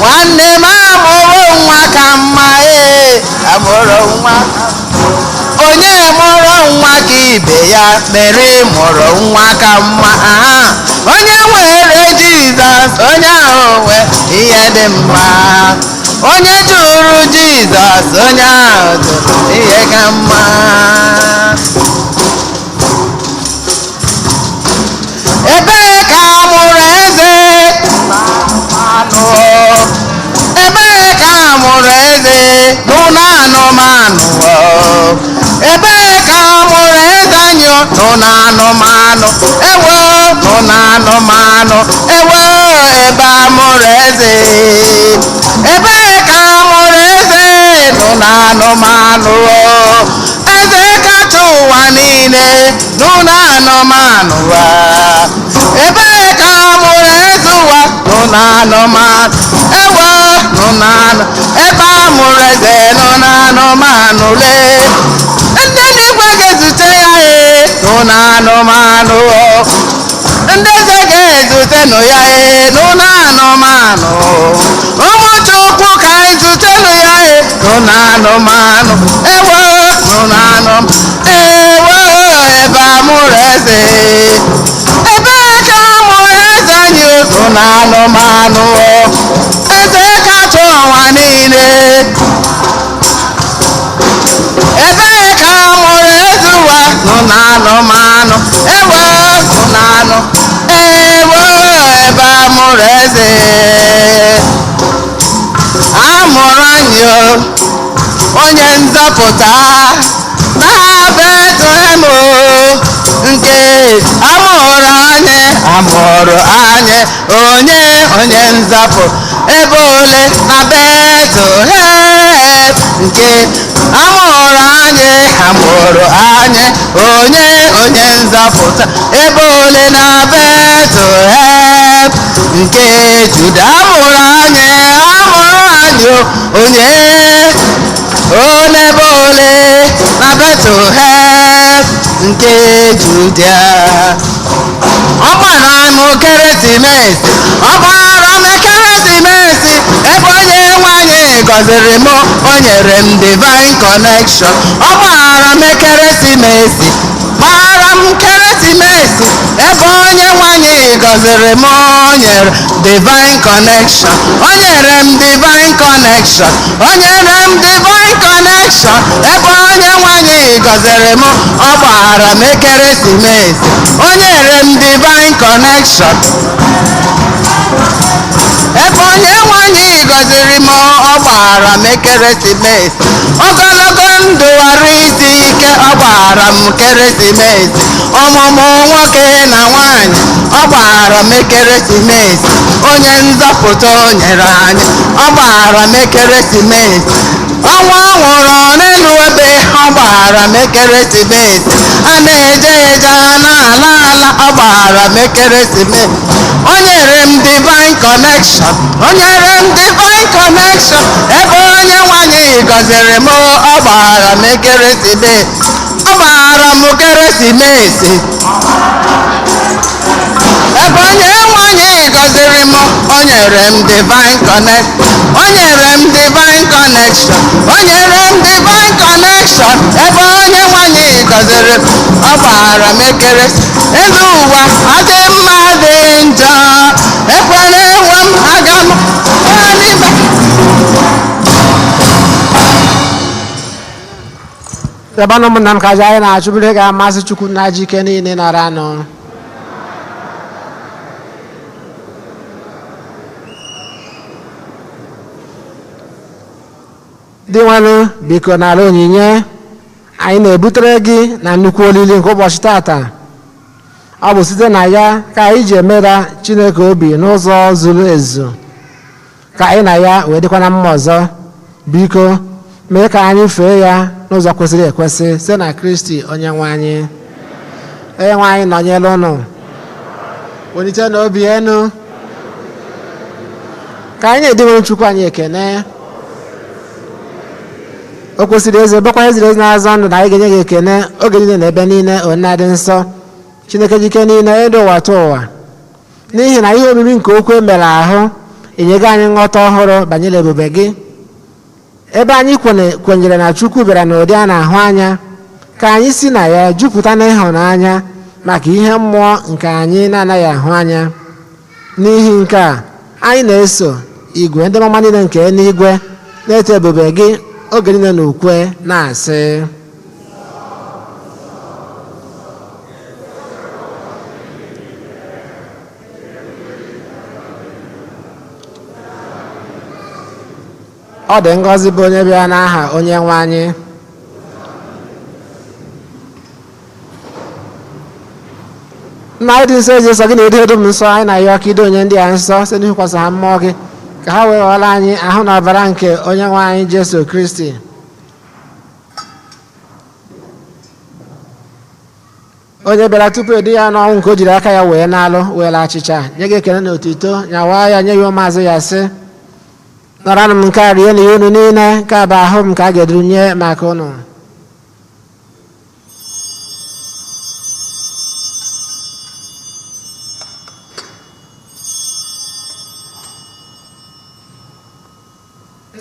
nwanne m amụrụ nwa ka mma amụrụ nwa ka onye mụrụ nwa ka ibe ya mere mụrụ nwa ka mma. Onye nwere Jizọs onye ahụ nwere ihe dị mma. Onye jụrụ Jizọs onye ahụ jụrụ ihe ka mma. Ebee ka amụrụ eze ebee ka amụrụ eze n'ụlọ anụmanụ. Ebee ka amụrụ eze anyị n'ụlọ anụmanụ. Ewo n'ụlọ anụmanụ ewo ebe amụrụ eze. Ebee ka amụrụ eze n'ụlọ anụmanụ. Eze kacha ụwa niile n'ụlọ anụmanụ. Ebee ka amụrụ eze ụwa n'ụlọ anụmanụ. Ewo n'ụlọ anụ ebe amụrụ eze n'ụlọ anụmanụ lee. Ndị eluigwe ga-ezute ya n'ụlọ anụmanụ. Ndị eze ga-ezute nụ ya n'ụlọ anụmanụ. Ụmụ Chukwu ka ezute nụ ya n'ụlọ anụmanụ. Ewo n'ụlọ anụmanụ ewo ebe amụrụ eze. Ebee ka amụrụ eze anyị n'ụlọ anụmanụ. Eze kacha ụwa niile. Ebee ka amụrụ eze ụwa n'ụlọ anụmanụ. Ewo n'ụlọ anụ ewo ebe amụrụ eze. Amụrụ anyị onye nzọpụta na Betlehem nke amụrụ anyị onye nzọpụ ebe ole na Betlehem nke amụrụ anyị onye nzọpụta ebe ole na Betlehem nke Juda amụrụ anyị onye ebe ole na Betlehem nke Juda. Ọ gbara m ekeresimesi ebe onye nwanyị gọziri m o nyere m divine connection. Ọ gbara m ekeresimesi ebe onye nwanyị gọziri m o nyere divine connection. O nyere m divine connection ebe onye nwanyị gọziri m. Ọ gbara m ekeresimesi o nyere m divine connection ebe onye nwanyị gọziri m. Ọ gbara m ekeresimesi ogologo ndụ arụ isi ike. Ọ gbara m ekeresimesi ọmụmụ nwoke na nwanyị. Ọ gbara m ekeresimesi onye nzọpụta o nyere anyị. Ọ gbara m ekeresimesi ọnwa nwụrụ n'elu ebe. Ọ gbara m ekeresimesi a na-eje eje a na-ala ala. Ọ gbara m ekeresimesi o nyere m divine connection ebe onye nwanyị gọziri m. Ọ gbara m ekeresimesi ebe onye nwanyị gọziri m o nyere m divine connect o nyere m divine connection o nyere m divine connection ebe onye nwanyị gọziri m ọ gbara m ekeresi elu ụwa adị mma dị njọ ekwere enwe m aga m n'ime Ebe na ụmụnna m ka anyị na-achụbiri ga-amasị Chukwu na ji ike niile nara anụ. Dị nwanụ biko n'ala onyinye anyị na-ebutere gị na nnukwu olili nke ụbọchị tata. Ọ bụ site na ya ka anyị ji emera Chineke obi n'ụzọ zuru ezu ka anyị na ya wee dịkwa na mma ọzọ. Biko mee ka anyị fee ya n'ụzọ kwesịrị ekwesị site na Kristi onye nwe anyị. Onye nwe anyị nọnyere ụnụ. Welite n'obi enu ka anyị na-edewere Chukwu anyị ekene. O kwesịrị eze bụkwa eziri ezi na-azọ ndụ na anyị ga-enye gị ekene oge niile na ebe niile onye dị nsọ. Chineke jike niile edo ụwa tụ ụwa n'ihi na ihe omimi nke okwu mere ahụ enyego anyị nghọta ọhụrụ banyere ebube gị. Ebe anyị kwenyere na Chukwu bịara n'ụdị a na-ahụ anya ka anyị si na ya jupụta n'ịhụnanya maka ihe mmụọ nke anyị na-anaghị ahụ anya. N'ihi nke a anyị na-eso igwe ndị mama niile nke eluigwe na-eto ebube gị oge niile na ukwe na-asị ọ dị ngọzi bụ onye bịara n'aha onye nwe anyị. Nna anyị dị nsọ ezi nsọ gị na-edo edo m nsọ anyị na ya ọka ido onye ndị a nsọ site n'ikwasị ha mmụọ gị ka ha wee ghọrọ anyị ahụ na ọbara nke onye nwe anyị Jesu Kristi. Onye bịara tupu edu ya n'ọnwụ nke o jiri aka ya wee n'alụ wee laa achịcha nye gị ekele na otuto nyawaa ya nye ya ụmụazụ ya sị nọrọnụ m nke a rie na ihe unu niile nke a bụ ahụ m ka a ga-eduru nye maka unu.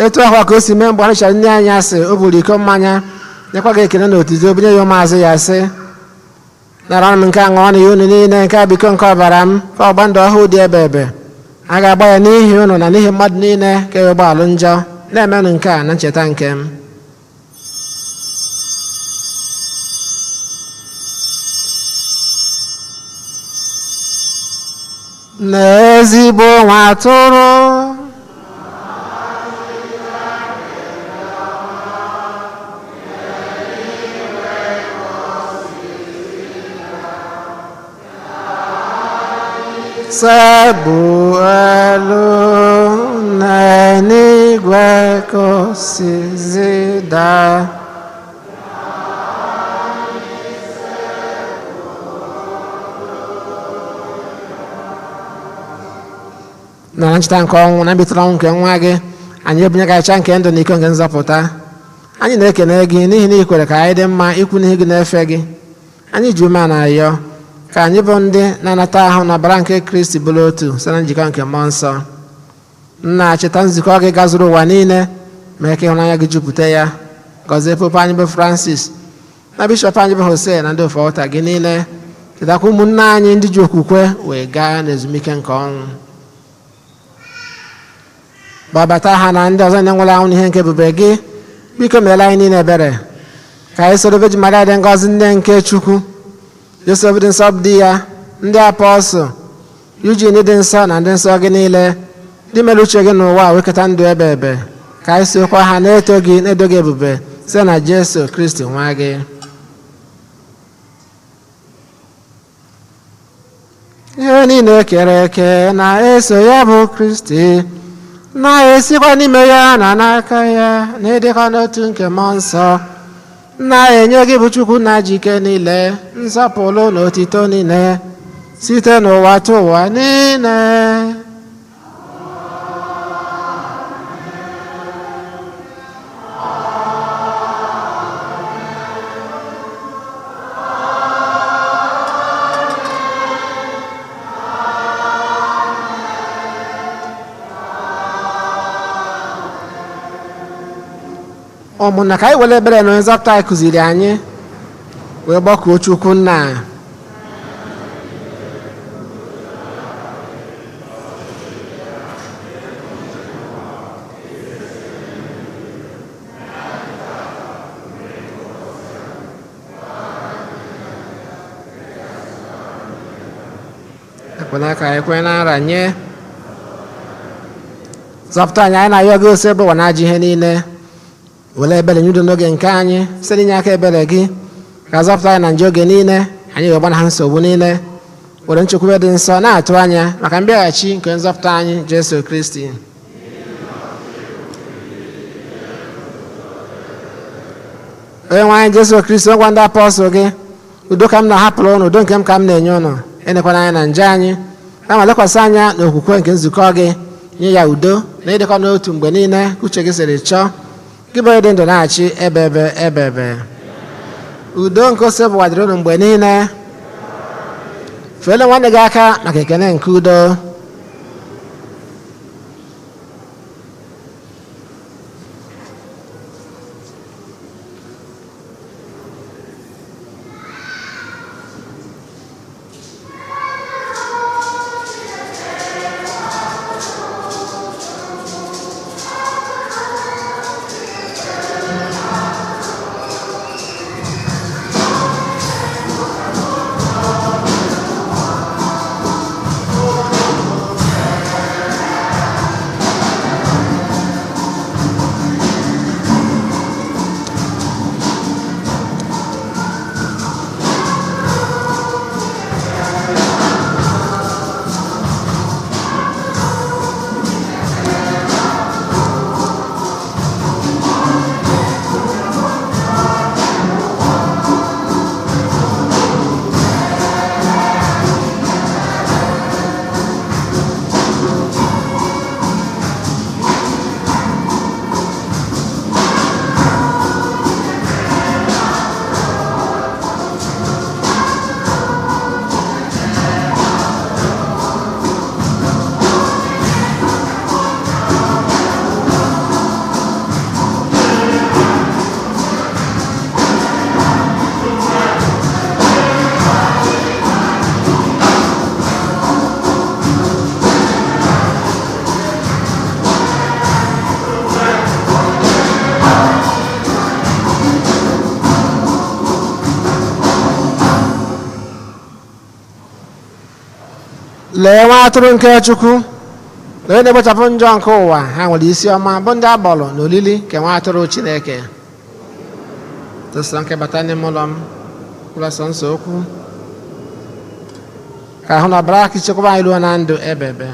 Etu ahụ ka o si mee mgbe arụchara ndị anyị asị o buru iko mmanya nyekwa gị ekele na otuto bunye ya ụmụazụ ya sị nọrọnụ m nke a ṅụọ na ihe unu niile nke a bụ iko nke ọbara m ka ọgba ndụ ọhụụ dị ebe ebe a ga-agba ya n'ihi unu na n'ihi mmadụ niile ka ewe gbaalụ njọ na-emenụ nke a na ncheta nke m. N'ezigbo nwa atụrụ Sabu elu n'eluigwe ka o si zida. Na ncheta nke ọnwụ na mbitụrụ ọnwụ nke nwa gị anyị ebunye gị acha nke ndụ na iko nke nzọpụta. Anyị na-ekene gị n'ihi na ị kwere ka anyị dị mma ikwu n'ihe gị na-efe gị. Anyị ji ume na-ayọ ka anyị bụ ndị na-anata ahụ na ọbara nke Kristi bụrụ otu site na njikọ nke mmụọ nsọ. Nna cheta nzukọ gị gazuru ụwa niile mee ka ịhụnanya gị jupụta ya. Gọzie Pope anyị bụ Francis na Bishọp anyị bụ Jose na ndị ofe ọta gị niile. Chetakwa ụmụnne anyị ndị ji okwukwe wee gaa n'ezumike nke ọnwụ. Gbabata ha na ndị ọzọ na-enwere anwụ n'ihe nke ebube gị. Biko meela anyị niile ebere ka anyị soro Virgin Maria dị ngọzi nne nke Chukwu, Josef dị nsọ di ya, ndị apọstụl, Eugene dị nsọ na ndị nsọ gị niile ndị mere uche gị n'ụwa wekọta ndụ ebe ebe ka anyị sokwa ha na-eto gị na-edo gị ebube site na Jesu Kristi nwa gị. Ihe niile kere eke na-eso ya bụ Kristi na-esikwa n'ime ya na n'aka ya na-edekọ n'otu nke mmụọ nsọ na-enye gị bụ Chukwu na ji ike niile nsọpụrụ na otito niile site n'ụwa tụ ụwa niile. ụmụnna ka anyị were ebere na onye nzọpụta anyị kụziri anyị wee gbakọọ Chukwu nna. Ekwela ka anyị kwenye na nranye. Zọpụta anyị na-ayọ gị ose bụ ụwa na-ajụ ihe niile. Were ebere nye udo n'oge nke anyị site n'inye aka ebere gị ka zọpụta anyị na njọ oge niile anyị ga-agba na ha nsogbu niile. Were nchekwube dị nsọ na-atụ anya maka mbịaghachi nke nzọpụta anyị Jesu Kristi. Onye nwe anyị Jesu Kristi, ngwa ndị apọstụl gị, udo ka m na-ahapụrụ ụnụ, udo nke m ka m na-enye ụnụ. Enekwana anya na nje anyị, kama lekwasị anya na okwukwe nke nzukọ gị, nye ya udo na ịdịkọ n'otu mgbe niile ka uche gị siri chọọ, gị bụ ịdị ndụ na-achị ebebe. Udo nke ose bụ wadịrị ụnụ mgbe niile. Feele nwanne gị aka maka ekene nke udo. Lee nwa atụrụ nke Chukwu, lee na-ekpochapụ njọ nke ụwa. Ha nwere isi ọma bụ ndị agbọrọ na olili nke nwa atụrụ Chineke. Tosara nke bata n'ime ụlọ m, kwụlasọ nsọ okwu ka ahụ na ọbara aka ichekwaba anyị ruo na ndụ ebebe.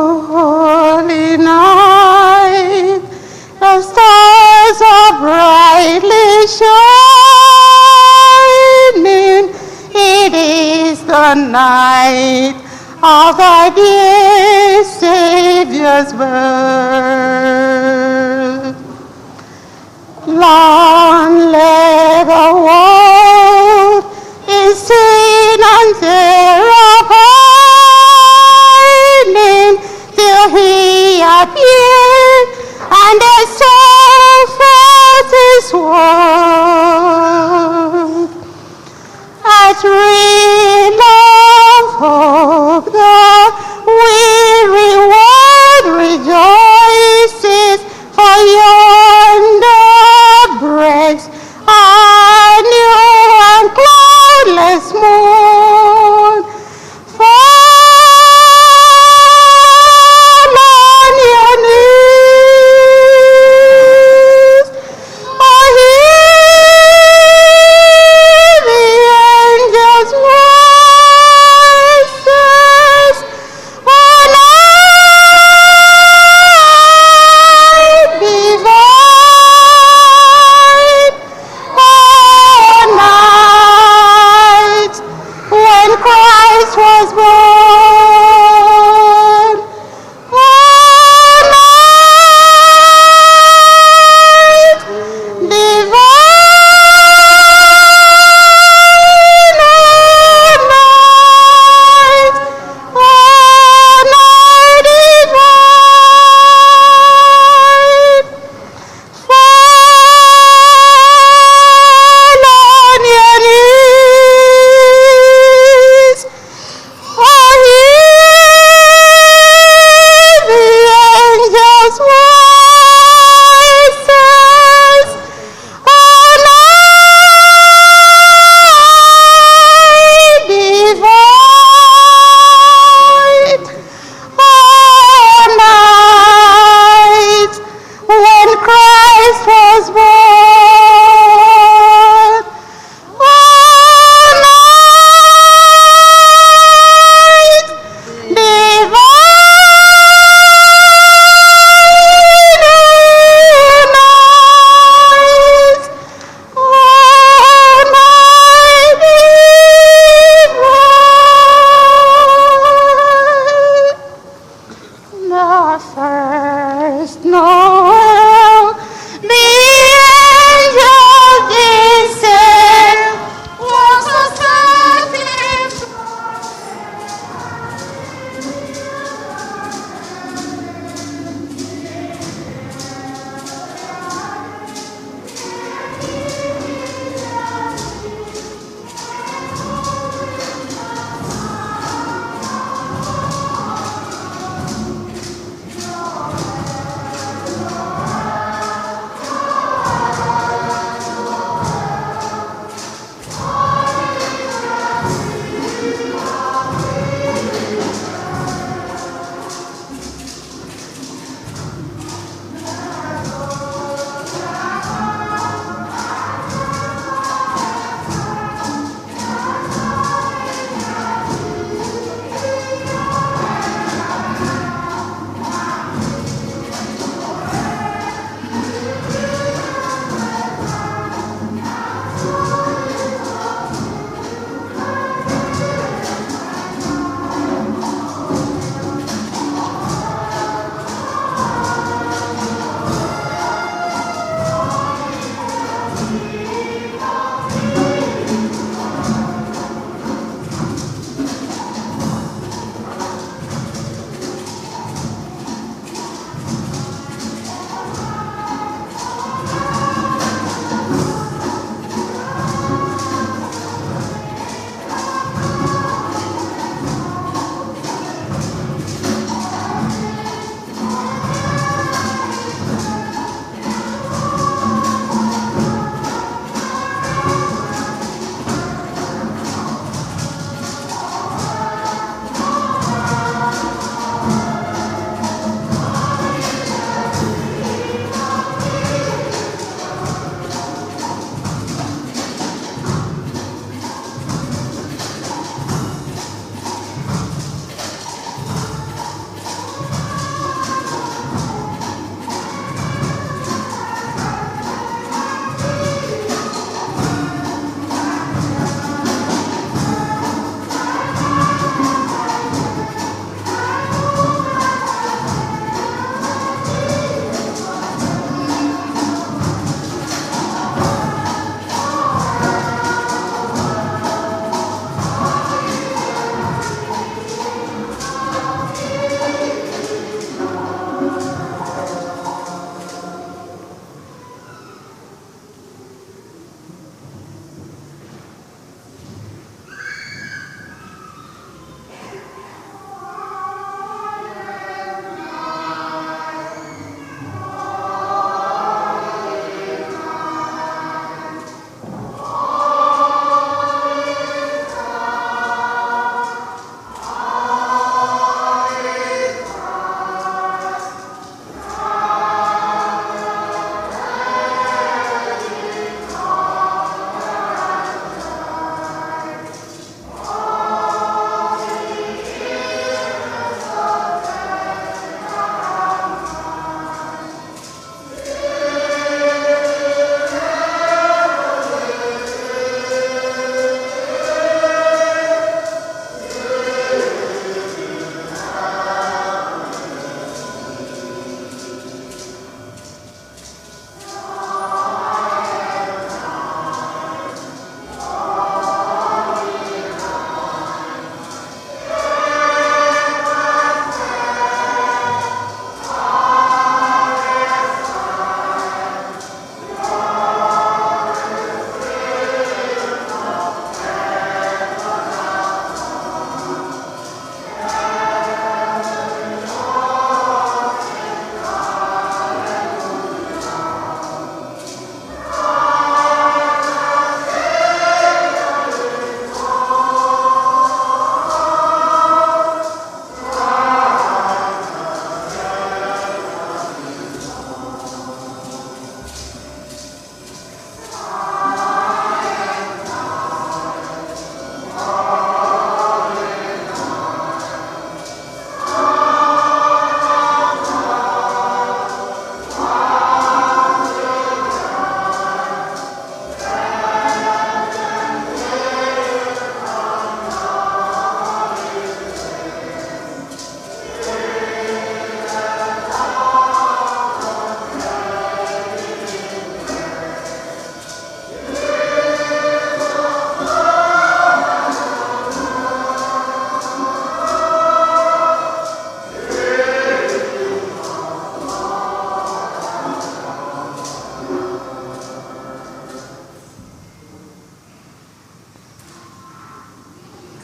Holy night, the stars are brightly shining. It is the night of our dear Savior's birth. Long live the world is seen and pining till he appeared and the soul felt his worth. At real of hope the weary world rejoices, for yonder breaks a new and cloudless moon. Fall on your knees.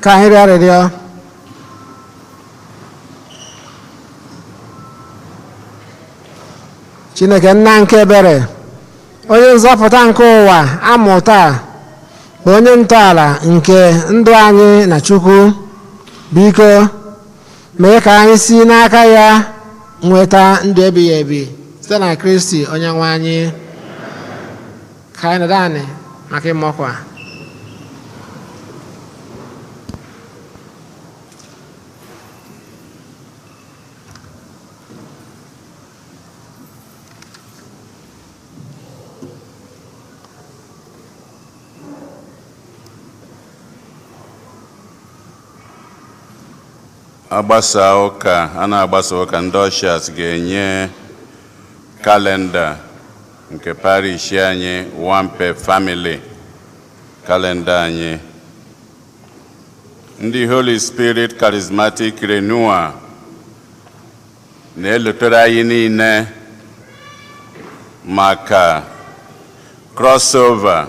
ka anyị rịọ arịrịọ. Chineke nna nke ebere, onye nzọpụta nke ụwa amụta bụ onye ntọala nke ndụ anyị na Chukwu, biko mee ka anyị si n'aka ya nweta ndụ ebighị ebi site na Kristi onye nwe anyị. Ka anyị nọdụ anị maka ịma ọkwa. Agbasa ụka, a na-agbasa ụka, ndị ọshas ga-enye kalenda nke parish anyị one per family, kalenda anyị. Ndị Holy Spirit Charismatic Renewal na-elotere anyị niile maka crossover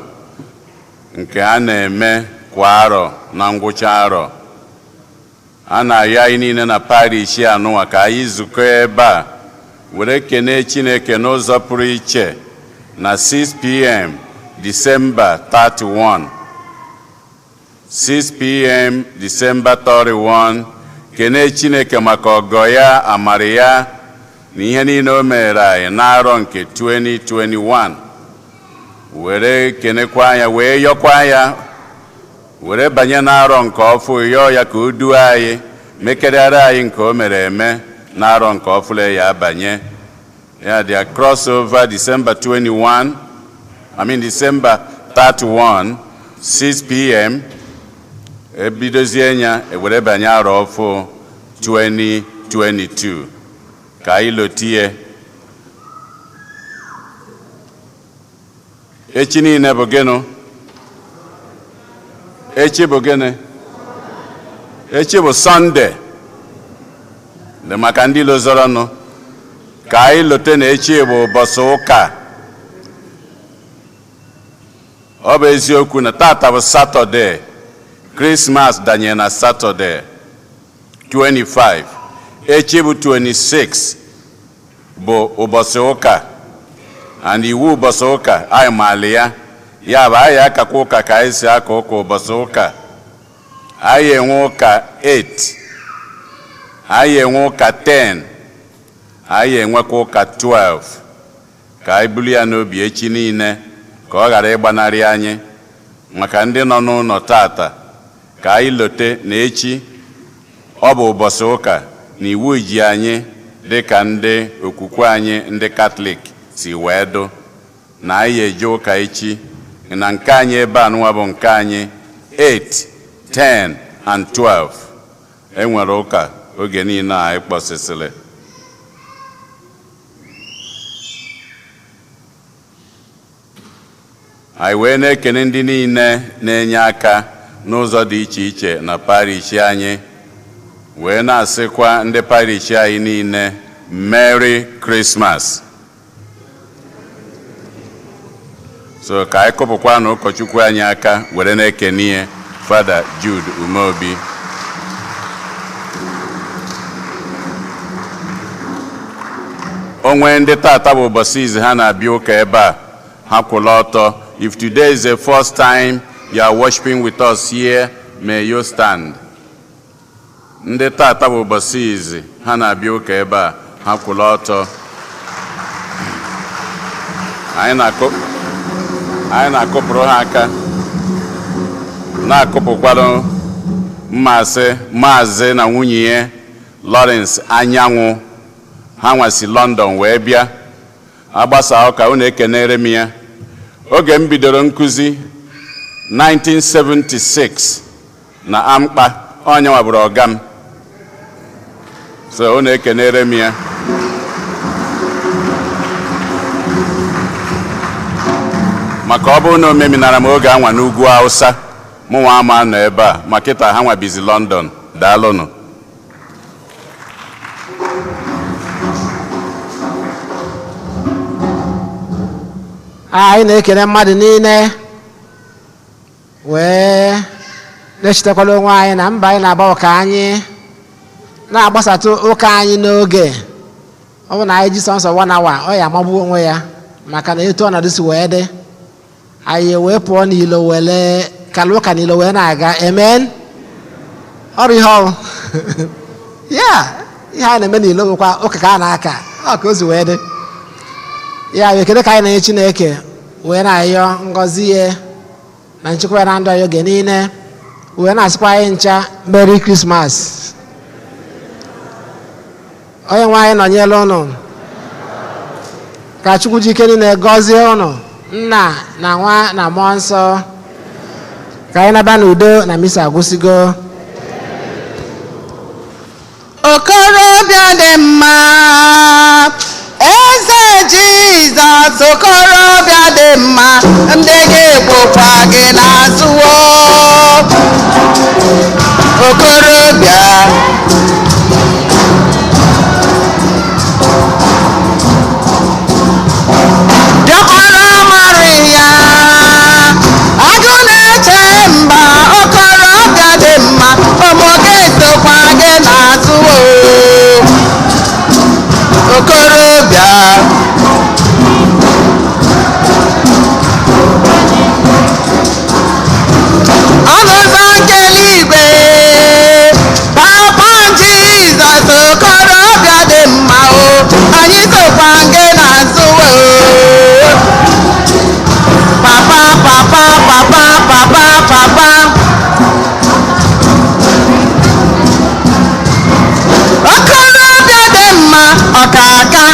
nke a na-eme kwa arọ na ngwụcha arọ. A na-ayọ anyị niile na parish anụwa ka anyị zukọ ebe a were kene Chineke n'ụzọ pụrụ iche na 6 p.m. December 31. 6 p.m. December 31, kene Chineke maka ọgọ ya, amara ya na ihe niile o mere anyị n'arọ nke 2021. Were kenekwa ya, wee yọkwa ya, were banye n'arọ nke ọfụ, yọọ ya ka o duo anyị, mekedara anyị nke o mere eme n'arọ nke ọfụle ya abanye. Ya dị crossover December 31, 6 p.m. ebidozie ya were banye arọ ọfụ 2022 ka anyị lotie. Echi niile bụ gịnụ? Echi bụ gịnị? Echi bụ Sunday. Dị maka ndị lozọrọnụ ka anyị lote na echi bụ ụbọchị ụka. Ọ bụ eziokwu na tata bụ Saturday. Christmas danye na Saturday 25. Echi bụ 26 bụ ụbọchị ụka. And iwu ụbọchị ụka anyị maali ya. Ya bụ anyị akakwa ụka ka anyị si aka ụka ụbọchị ụka. Anyị enwe ụka 8, anyị enwe ụka 10, anyị enwekwa ụka 12. Ka anyị bulu ya n'obi echi niile ka ọ ghara ịgbanarị anyị. Maka ndị nọ n'ụlọ tata ka anyị lote na echi ọ bụ ụbọchị ụka na iwu ji anyị dịka ndị okwukwe anyị ndị Katọlik si wee dụ na anyị eje ụka echi. Na nke anyị ebe a nwa bụ nke anyị 8, 10 and 12. Enwere ụka oge niile anyị kpọsịsịrị. Anyị wee na-ekene ndị niile na-enye aka n'ụzọ dị iche iche na parish anyị, wee na-asịkwa ndị parish anyị niile Merry Christmas. So ka anyị kụpụkwa na ụkọchukwu anyị aka were na-ekene ihe, Father Jude Umeobi. Onwe ndị tata bụ ụbọchị izi ha na-abịa ụka ebe a, ha kwụla ọtọ. If today is the first time you are worshiping with us here, may you stand. Ndị tata bụ ụbọchị izi ha na-abịa ụka ebe a, ha kwụla ọtọ. Anyị na-akụpụrụ ha aka, na-akụpụkwado maazị na nwunye ya Lawrence Anyanwụ. Ha nwasi London wee bịa. Agbasa ụka, unu ekenere m ya. Oge m bidoro nkụzi 1976 na Amkpa, onye nwabụrụ ọga m. So unu ekenere m ya. Maka ọ bụrụ na o meminara m oge anwa n'ugwu Hausa, mụ nwa ama nọ ebe a, ma kịta ha nwa bizi London. Daalụnụ. Anyị na-ekele mmadụ niile wee na-echetakwala onwe anyị na mba anyị na-agba ụka anyị na-agbasatụ ụka anyị n'oge. Ọ bụ na anyị ji sọnsọ 1 hour ọ ya amagbu onwe ya maka na etu ọnọdụ si wee dị, anyị wee pụọ n'ilo wele kala ụka n'ilo wee na-aga. Amen. Ọrụ ihe ọrụ ya ihe anyị na-eme n'ilo bụkwa ụka ka a na-aka ọ ka o si wee dị. Ya bụ ekele ka anyị na-enye Chineke wee na-ayọ ngọzi ya na nchekwa ya na ndụ anyị oge niile, wee na-asịkwa anyị ncha Merry Christmas. Onye nwe anyị nọnyere ụnụ, ka Chukwu ji ike niile gọzie ụnụ, Nna na Nwa na Mmụọ Nsọ. Ka anyị naba n'udo na misa agwụsịgo. Okorobịa dị mma, eze Jizọs, okorobịa dị mma, ndị ga-egbokwa gị n'azụwo. Okorobịa diọkpara Maria, agụ na-eche mba, okorobịa dị mma, ụmụ ga-etokwa gị n'azụwo. Okorobịa ọnụụzọ nke eluigwe, Papa Jizọs, okorobịa dị mma o, anyị sokwa gị n'azụ o. Papa papa papa papa papa, okorobịa dị mma, ọkaka